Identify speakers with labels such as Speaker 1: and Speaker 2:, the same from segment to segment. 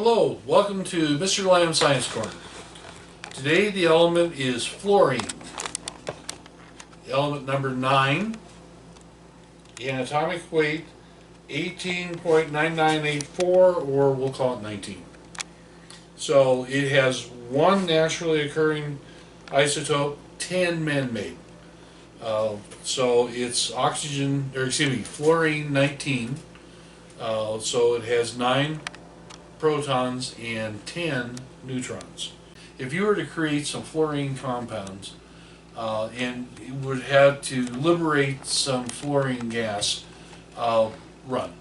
Speaker 1: Hello, welcome to Mr. Lamb Science Corner. Today the element is fluorine. Element number 9, in atomic weight 18.9984, or we'll call it 19. So it has one naturally occurring isotope, 10 man-made. So it's fluorine 19. So it has 9 protons and 10 neutrons. If you were to create some fluorine compounds, and you would have to liberate some fluorine gas, run,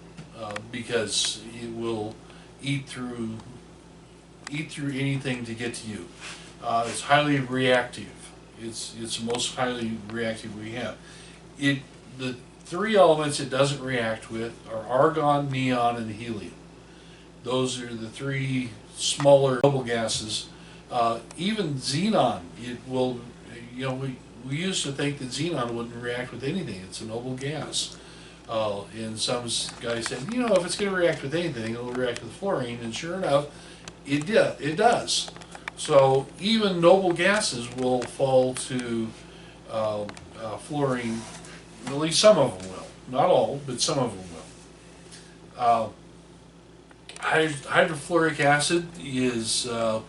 Speaker 1: because it will eat through anything to get to you. It's highly reactive. It's the most highly reactive we have. The 3 elements it doesn't react with are argon, neon, and helium. Those are the 3 smaller noble gases. Even xenon, it will, we used to think that xenon wouldn't react with anything. It's a noble gas. And some guys said, if it's going to react with anything, it'll react with fluorine. And sure enough, it does. So even noble gases will fall to fluorine. At least some of them will. Not all, but some of them will. Hydrofluoric acid is a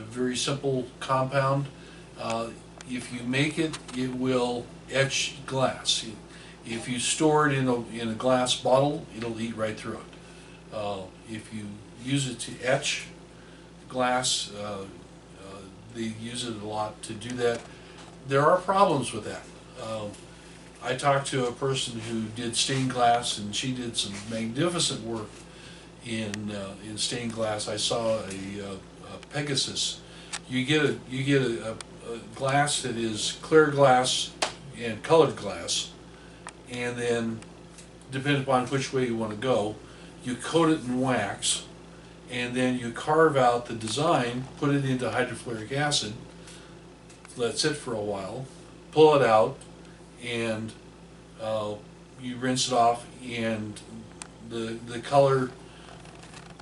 Speaker 1: very simple compound. If you make it, it will etch glass. If you store it in a glass bottle, it'll eat right through it. If you use it to etch glass, they use it a lot to do that. There are problems with that. I talked to a person who did stained glass, and she did some magnificent work in stained glass. I saw a Pegasus. You get a glass that is clear glass and colored glass, and then depending upon which way you want to go, you coat it in wax, and then you carve out the design, put it into hydrofluoric acid, let it sit for a while, pull it out, and you rinse it off, and the color,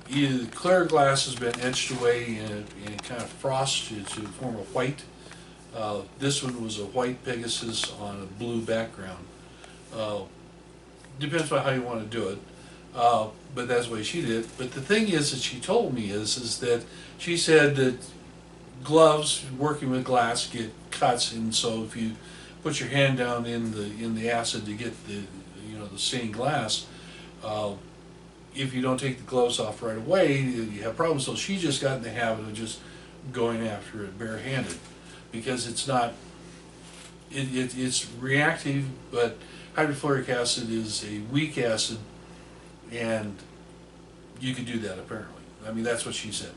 Speaker 1: either the clear glass has been etched away and kind of frost to form a white. This one was a white Pegasus on a blue background. Depends on how you want to do it, but that's the way she did it. But the thing is that she told me is that she said that gloves working with glass get cuts, and so if you put your hand down in the acid to get the stained glass, if you don't take the gloves off right away, you have problems. So she just got in the habit of just going after it barehanded, because it's not, it's reactive, but hydrofluoric acid is a weak acid, and you could do that apparently. I mean, that's what she said.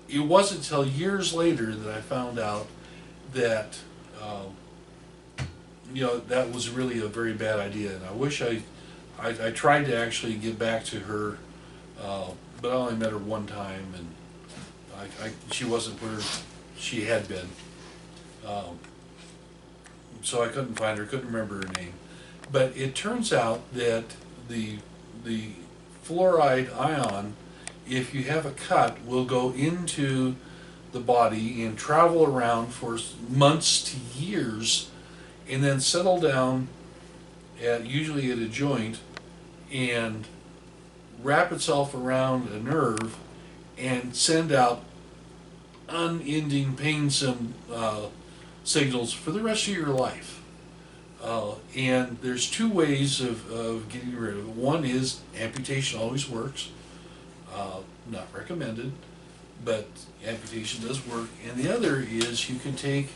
Speaker 1: It wasn't until years later that I found out that that was really a very bad idea, and I wish I tried to actually get back to her, but I only met her one time, and she wasn't where she had been, so I couldn't find her, couldn't remember her name. But it turns out that the fluoride ion, if you have a cut, will go into the body and travel around for months to years, and then settle down usually at a joint, and wrap itself around a nerve and send out unending pain signals for the rest of your life. And there's 2 ways of getting rid of it. One is amputation always works. Not recommended, but amputation does work. And the other is you can take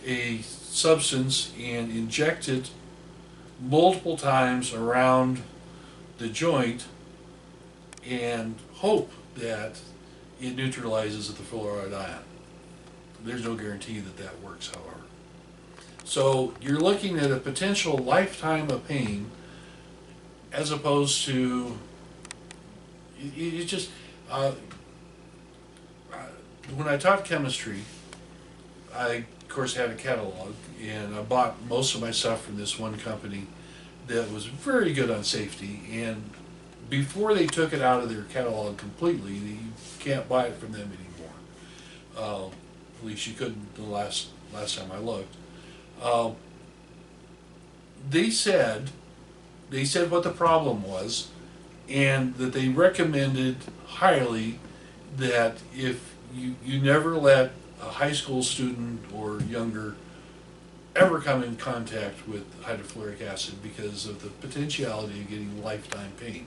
Speaker 1: a substance and inject it multiple times around the joint and hope that it neutralizes the fluoride ion. There's no guarantee that that works, however. So you're looking at a potential lifetime of pain, as opposed to, it just, when I taught chemistry, I of course had a catalog, and I bought most of my stuff from this one company that was very good on safety, and before they took it out of their catalog completely, you can't buy it from them anymore. At least you couldn't the last time I looked. Uh, they said what the problem was, and that they recommended highly that if you never let a high school student or younger ever come in contact with hydrofluoric acid because of the potentiality of getting lifetime pain.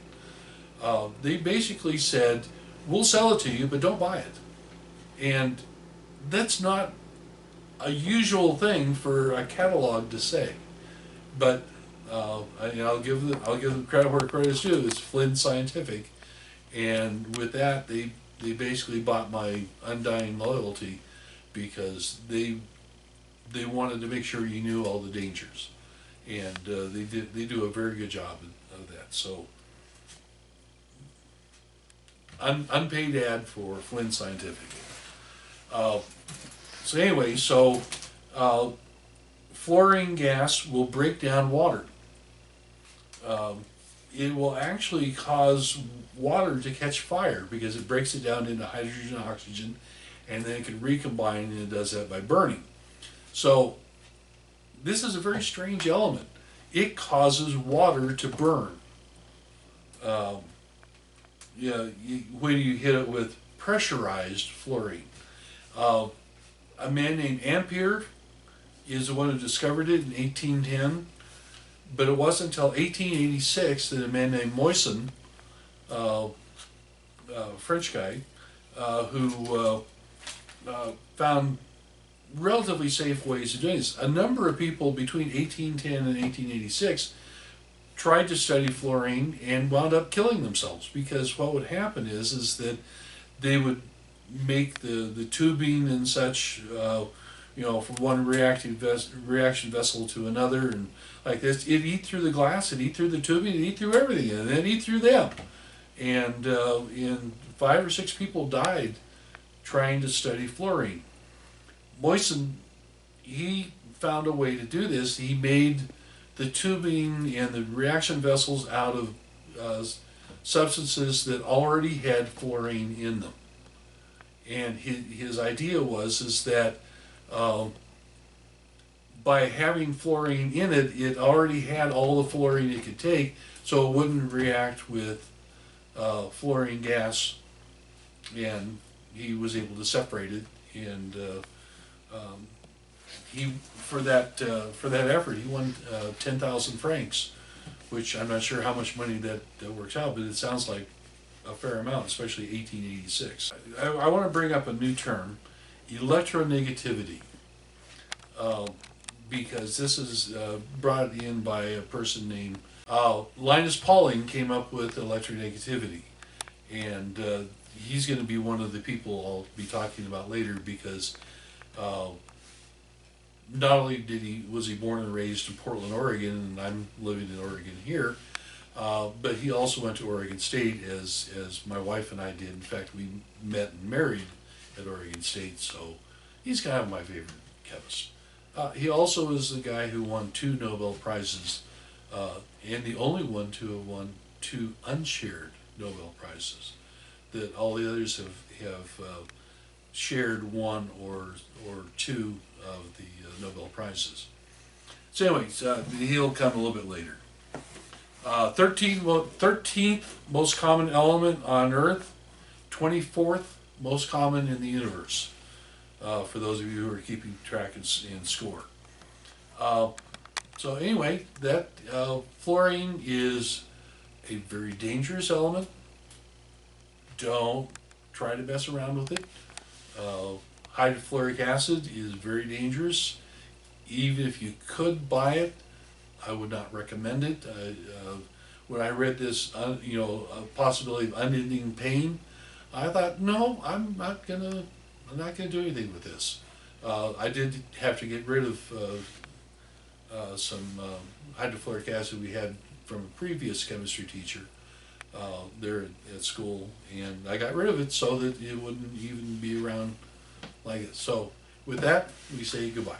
Speaker 1: They basically said, we'll sell it to you, but don't buy it. And that's not a usual thing for a catalog to say. But I'll give them credit where credit is due. It's Flynn Scientific, and with that, they basically bought my undying loyalty because they wanted to make sure you knew all the dangers, and they do a very good job of that. So unpaid ad for Flynn Scientific. So anyway, fluorine gas will break down water. It will actually cause water to catch fire because it breaks it down into hydrogen and oxygen, and then it can recombine, and it does that by burning. So this is a very strange element. It causes water to burn. When you hit it with pressurized fluorine. A man named Ampere is the one who discovered it in 1810, but it wasn't until 1886 that a man named Moissan, French guy, who found relatively safe ways of doing this. A number of people between 1810 and 1886 tried to study fluorine and wound up killing themselves, because what would happen is that they would make the tubing and such, from one reaction vessel to another, and like this, it'd eat through the glass, it'd eat through the tubing, it'd eat through everything, and then eat through them. And 5 or 6 people died trying to study fluorine. Moissan, he found a way to do this. He made the tubing and the reaction vessels out of substances that already had fluorine in them. And his idea is that by having fluorine in it, it already had all the fluorine it could take, so it wouldn't react with fluorine gas, and he was able to separate it. And for that effort, he won 10,000 francs, which I'm not sure how much money that works out, but it sounds like a fair amount, especially 1886. I want to bring up a new term, electronegativity, because this is brought in by a person named Linus Pauling. Came up with electronegativity, and he's going to be one of the people I'll be talking about later, because not only was he born and raised in Portland, Oregon, and I'm living in Oregon here, but he also went to Oregon State, as my wife and I did. In fact, we met and married at Oregon State, so he's kind of my favorite chemist. He also is the guy who won 2 Nobel Prizes, and the only one to have won 2 unshared Nobel Prizes. That all the others have shared 1 or 2 of the Nobel Prizes. So anyways, he'll come a little bit later. 13th most common element on Earth, 24th most common in the universe, for those of you who are keeping track and score. So anyway, that fluorine is a very dangerous element. Don't try to mess around with it. Hydrofluoric acid is very dangerous. Even if you could buy it, I would not recommend it. When I read this, a possibility of unending pain, I thought, no, I'm not gonna do anything with this. I did have to get rid of some hydrofluoric acid we had from a previous chemistry teacher there at school, and I got rid of it so that it wouldn't even be around like it. So with that, we say goodbye.